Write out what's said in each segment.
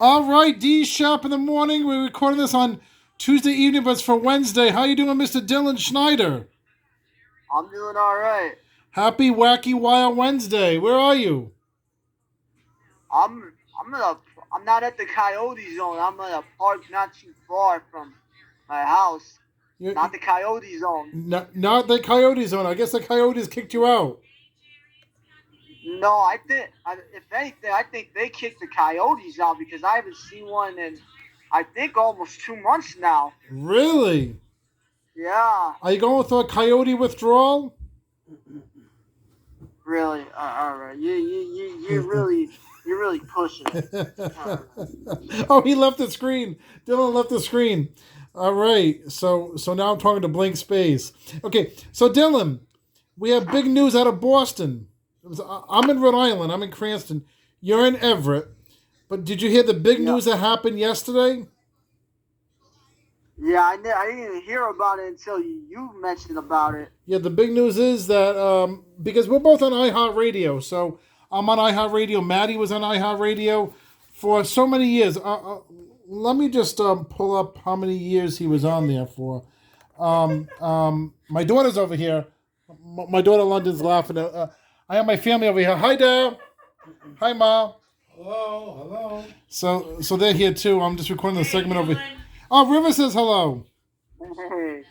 All right, D Shap in the morning. We're recording this on Tuesday evening, but it's for Wednesday. How you doing, Mr. Dylan Schneider? I'm doing all right. Happy Wacky Wild Wednesday. Where are you? I'm in a I'm not at the coyote zone. I'm in a park not too far from my house. You're, Not the coyote zone. not the Coyote Zone. I guess the Coyotes kicked you out. No, if anything, I think they kicked the coyotes out because I haven't seen one in I think almost 2 months now. Really? Yeah, Are you going through a Coyote withdrawal? really. All right, you're really pushing it. All right. Oh, he left the screen. Dylan left the screen. All right. So now I'm talking to blank space. Okay. So Dylan, we have big news out of Boston. I'm in Rhode Island. I'm in Cranston. You're in Everett. But did you hear the big Yeah, news that happened yesterday? yeah. I didn't even hear about it until you mentioned about it. Yeah, the big news is that because we're both on iHeartRadio, so I'm on iHeartRadio. Matty was on iHeartRadio for so many years. Let me just pull up how many years he was on there for. My daughter's over here. My daughter London's laughing. I have my family over here. Hi, Dad. Hi, Ma. Hello, hello. So they're here too. I'm just recording the segment over here. Oh, River says hello. Hey,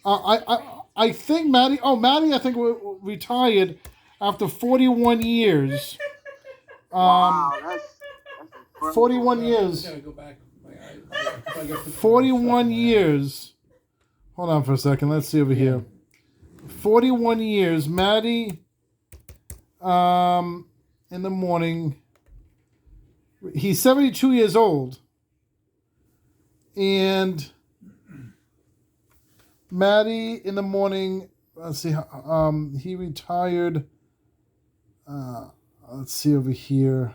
I think Matty. Oh, Matty, I think retired after 41 years. Um, wow, that's incredible. 41 I years. gotta go back. I gotta put 41 stuff years. Hold on for a second. Let's see over here. 41 years. Matty. In the morning. He's 72 years old, and Matty in the morning. Let's see. He retired. Let's see over here.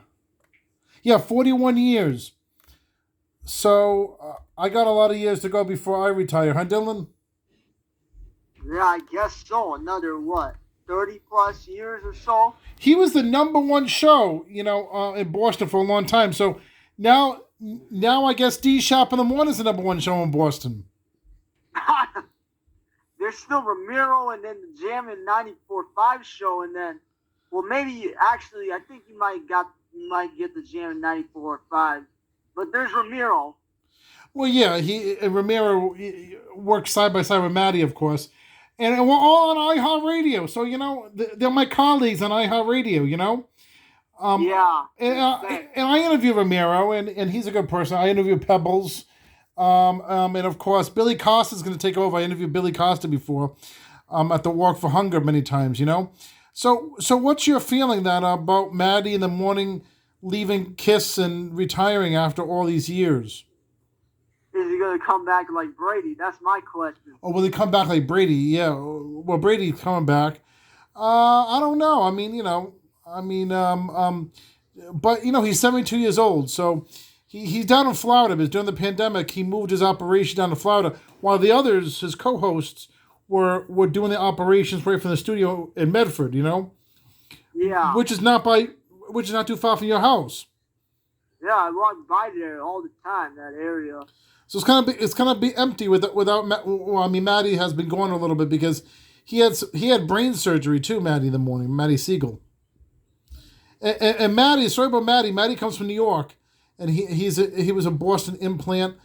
Yeah, 41 years. So I got a lot of years to go before I retire, huh, Dylan? Yeah, I guess so. Another what, 30 plus years or so? He was the number one show, in Boston for a long time. So now I guess D Shop in the Morning is the number one show in Boston. There's still Ramiro and then the Jam in 94.5 show, and then, well, maybe actually, I think you might get the Jam in 94.5, but there's Ramiro. Well, yeah, Ramiro works side by side with Matty, of course, and we're all on iHeartRadio. So they're my colleagues on iHeartRadio. Um, Yeah, and, uh, respect. and I interview Ramiro, and he's a good person. I interview Pebbles, and of course Billy Costa's going to take over. I interviewed Billy Costa before, at the Walk for Hunger many times. So what's your feeling that about Matty in the morning leaving Kiss and retiring after all these years? Is he gonna come back like Brady? That's my question. Or will he come back like Brady? Yeah, well, Brady's coming back. I don't know. But he's 72 years old, so he's down in Florida. Because during the pandemic, he moved his operation down to Florida, while the others, his co-hosts, were doing the operations right from the studio in Medford. Yeah, Which is not too far from your house. yeah, I walk by there all the time. That area. So it's gonna be empty without. Well, I mean, Matty has been going a little bit because he had brain surgery too. Matty in the morning, Matty Siegel, and Matty. Sorry about Matty. Matty comes from New York, and he was a Boston implant,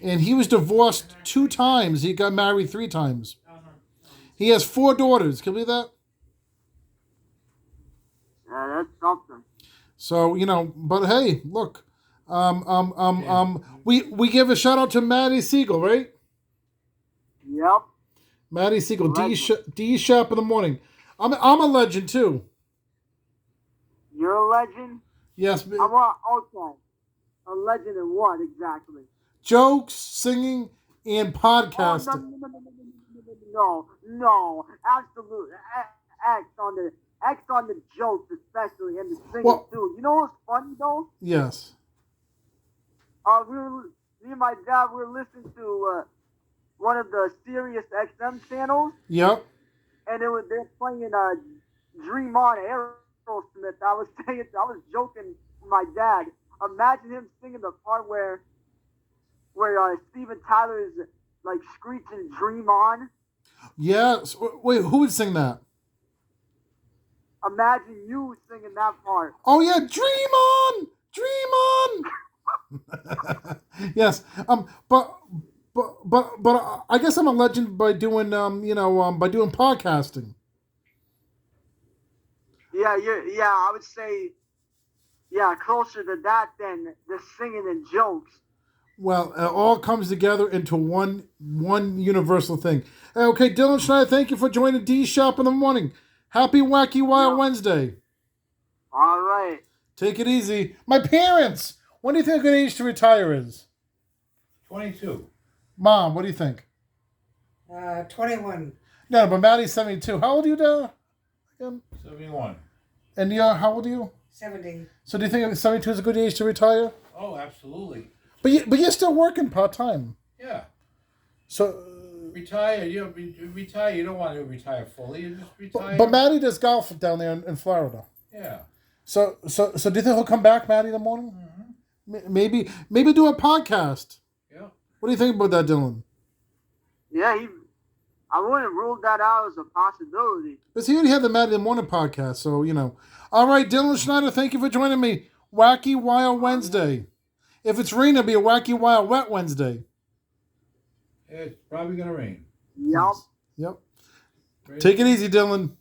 and he was divorced 2 times. He got married 3 times. He has 4 daughters. Can you believe that? Yeah, that's something. So but hey, look, we give a shout out to Matty Siegel, right? Yep, Matty Siegel, legend. D Shap in the morning. I'm a legend too. You're a legend. Yes, I'm okay. A legend in what exactly? jokes, singing, and Oh no podcasting. no no no no no no no no! Absolutely. X on the jokes especially and the singing Well, too. You know what's funny though? yes, Me and my dad we were listening to one of the Sirius XM channels, yep. and they're playing Dream On Aerosmith. I was joking with my dad. imagine him singing the part where Steven Tyler is like screeching "Dream On." Yes. Wait, who would sing that? Imagine you singing that part. Oh yeah, dream on, dream on. Yes. But I guess I'm a legend by doing by doing podcasting. Yeah, I would say, yeah, closer to that than the singing and jokes. Well, it all comes together into one universal thing. Okay, Dylan Schneider, thank you for joining D Shop in the morning. Happy Wacky Wild Wednesday. All right. Take it easy. My parents, when do you think a good age to retire is? 22. Mom, what do you think? 21. No, but Maddie's 72. How old are you now? 71. And how old are you? 70. So do you think 72 is a good age to retire? Oh, absolutely. But you're still working part-time. Yeah. So... Retire. Retire. You don't want to retire fully. You just retire. But Maddie does golf down there in Florida. Yeah. So do you think he'll come back, Maddie, in the morning? Mm-hmm. Maybe do a podcast. Yeah. What do you think about that, Dylan? Yeah, I wouldn't rule that out as a possibility. But he already had the Maddie in the Morning podcast, so, All right, Dylan Schneider, thank you for joining me. Wacky Wild Wednesday. If it's rain, it'll be a Wacky Wild Wet Wednesday. It's probably going to rain. Yup. Yep. Take it easy, Dylan.